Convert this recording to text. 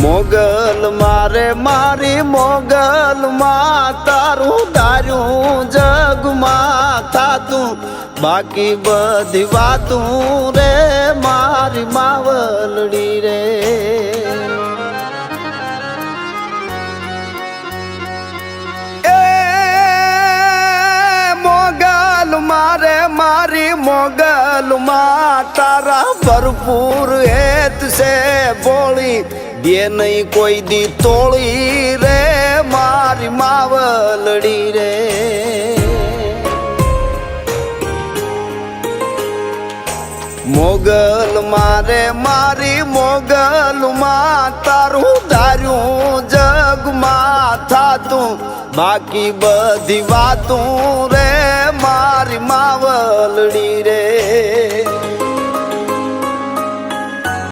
મોગલ મારે મારી મોગલ માં તારું ધાર્યું જગમાં થાતું બાકી બધી વાતું રે મારી માવલડી રે મારે મારી મોગલ માં તારા ભરપૂર હેત છે બોળી દે નહીં કોઈ દી તોળી રે મારી માવલડી રે મોગલ મારે મારી મોગલ માં તારું ધાર્યું જગમાં થાતું બાકી બધી વાતું રે મારી માવલડી રે